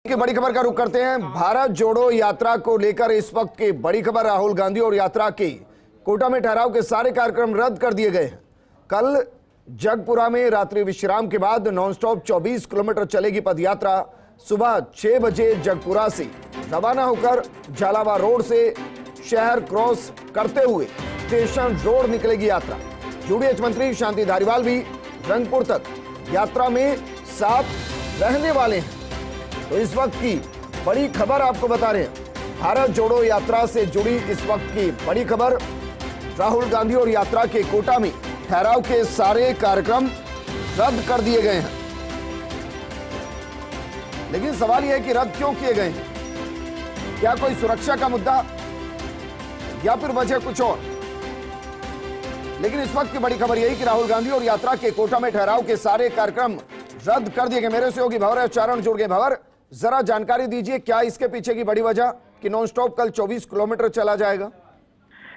की बड़ी खबर का रुख करते हैं। भारत जोड़ो यात्रा को लेकर इस वक्त की बड़ी खबर, राहुल गांधी और यात्रा के कोटा में ठहराव के सारे कार्यक्रम रद्द कर दिए गए हैं। कल जगपुरा में रात्रि विश्राम के बाद नॉनस्टॉप 24 किलोमीटर चलेगी पदयात्रा। सुबह 6 बजे जगपुरा से रवाना होकर झालावाड़ रोड से शहर क्रॉस करते हुए स्टेशन रोड निकलेगी यात्रा। यूडीएच मंत्री शांति धारीवाल भी रंगपुर तक यात्रा में साथ रहने वाले हैं। तो इस वक्त की बड़ी खबर आपको बता रहे हैं, भारत जोड़ो यात्रा से जुड़ी इस वक्त की बड़ी खबर। राहुल गांधी और यात्रा के कोटा में ठहराव के सारे कार्यक्रम रद्द कर दिए गए हैं। लेकिन सवाल यह है कि रद्द क्यों किए गए हैं? क्या कोई सुरक्षा का मुद्दा या फिर वजह कुछ और? लेकिन इस वक्त की बड़ी खबर यही कि राहुल गांधी और यात्रा के कोटा में ठहराव के सारे कार्यक्रम रद्द कर दिए गए। मेरे सहयोगी भंवर चारण जुड़ गए। भंवर, जरा जानकारी दीजिए, क्या इसके पीछे की बड़ी वजह कि नॉनस्टॉप कल 24 किलोमीटर चला जाएगा?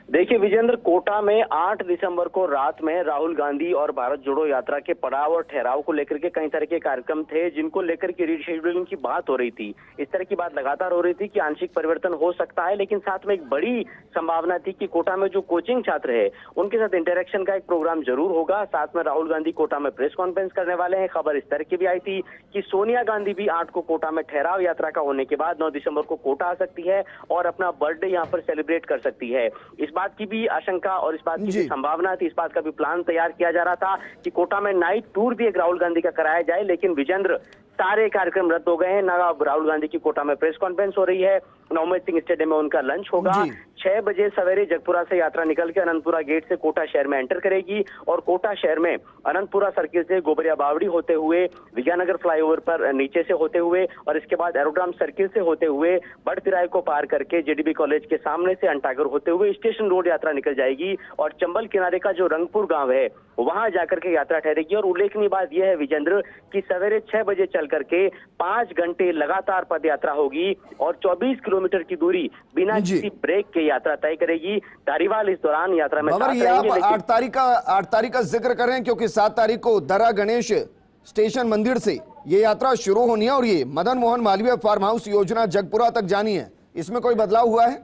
देखिए विजेंद्र, कोटा में 8 दिसंबर को रात में राहुल गांधी और भारत जोड़ो यात्रा के पड़ाव और ठहराव को लेकर के कई तरह के कार्यक्रम थे, जिनको लेकर के रीशेड्यूलिंग की बात हो रही थी। इस तरह की बात लगातार हो रही थी कि आंशिक परिवर्तन हो सकता है, लेकिन साथ में एक बड़ी संभावना थी कि कोटा में जो कोचिंग छात्र है उनके साथ इंटरेक्शन का एक प्रोग्राम जरूर होगा। साथ में राहुल गांधी कोटा में प्रेस कॉन्फ्रेंस करने वाले हैं। खबर इस तरह की भी आई थी कि सोनिया गांधी भी 8 को कोटा में ठहराव यात्रा का होने के बाद 9 दिसंबर को कोटा आ सकती है और अपना बर्थडे यहाँ पर सेलिब्रेट कर सकती है। इस बात की भी आशंका और इस बात की भी संभावना थी, इस बात का भी प्लान तैयार किया जा रहा था कि कोटा में नाइट टूर भी एक राहुल गांधी का कराया जाए। लेकिन विजेंद्र, सारे कार्यक्रम रद्द हो गए हैं। ना राहुल गांधी की कोटा में प्रेस कॉन्फ्रेंस हो रही है, ना उमेश सिंह स्टेडियम में उनका लंच होगा। 6 बजे सवेरे जगपुरा से यात्रा निकल के अनंतपुरा गेट से कोटा शहर में एंटर करेगी और कोटा शहर में अनंतपुरा सर्किल से गोबरिया बावड़ी होते हुए, विजयनगर फ्लाईओवर पर नीचे से होते हुए और इसके बाद एरोड्राम सर्किल से होते हुए बड़ तिराहे को पार करके जेडीबी कॉलेज के सामने से अंटागर होते हुए स्टेशन रोड यात्रा निकल जाएगी और चंबल किनारे का जो रंगपुर गांव है वहां जाकर के यात्रा ठहरेगी। और उल्लेखनीय बात यह है विजेंद्र कि सवेरे 6 बजे चल करके 5 घंटे लगातार पद यात्रा होगी और 24 किलोमीटर की दूरी बिना किसी ब्रेक के यात्रा तय करेगी। धारीवाल इस दौरान यात्रा में साथ रहेंगे। 8 तारीख का जिक्र करें, क्योंकि 7 तारीख को दरा गणेश स्टेशन मंदिर से ये यात्रा शुरू होनी है और ये मदन मोहन मालवीय फार्म हाउस योजना जगपुरा तक जानी है। इसमें कोई बदलाव हुआ है?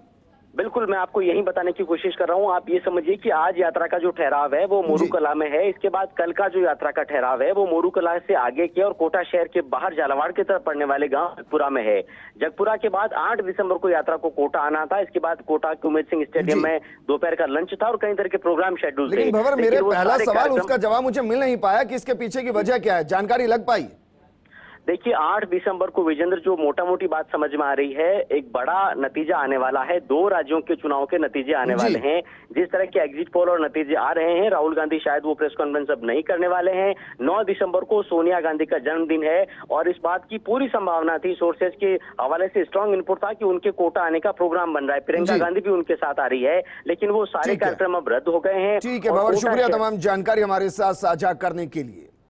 बिल्कुल, मैं आपको यही बताने की कोशिश कर रहा हूं। आप ये समझिए कि आज यात्रा का जो ठहराव है वो मोरू कला में है। इसके बाद कल का जो यात्रा का ठहराव है वो मोरू कला से आगे के और कोटा शहर के बाहर झालावाड़ की तरफ पड़ने वाले गांव जगपुरा में है। जगपुरा के बाद 8 दिसंबर को यात्रा को कोटा आना था। इसके बाद कोटा के उमेश सिंह स्टेडियम में दोपहर का लंच था और कई तरह के प्रोग्राम शेड्यूल थे। लेकिन भंवर, मेरे पहला सवाल उसका जवाब मुझे मिल नहीं पाया कि इसके पीछे की वजह क्या है, जानकारी लग पाई? देखिए 8 दिसंबर को विजेंद्र जो मोटा मोटी बात समझ में आ रही है, एक बड़ा नतीजा आने वाला है। 2 राज्यों के चुनाव के नतीजे आने वाले हैं। जिस तरह के एग्जिट पोल और नतीजे आ रहे हैं, राहुल गांधी शायद वो प्रेस कॉन्फ्रेंस अब नहीं करने वाले हैं। 9 दिसंबर को सोनिया गांधी का जन्मदिन है और इस बात की पूरी संभावना थी, सोर्सेज के हवाले से स्ट्रॉन्ग इनपुट था कि उनके कोटा आने का प्रोग्राम बन रहा है। प्रियंका गांधी भी उनके साथ आ रही है, लेकिन वो सारे कार्यक्रम अब रद्द हो गए हैं। ठीक है भंवर, शुक्रिया तमाम जानकारी हमारे साथ साझा करने के लिए।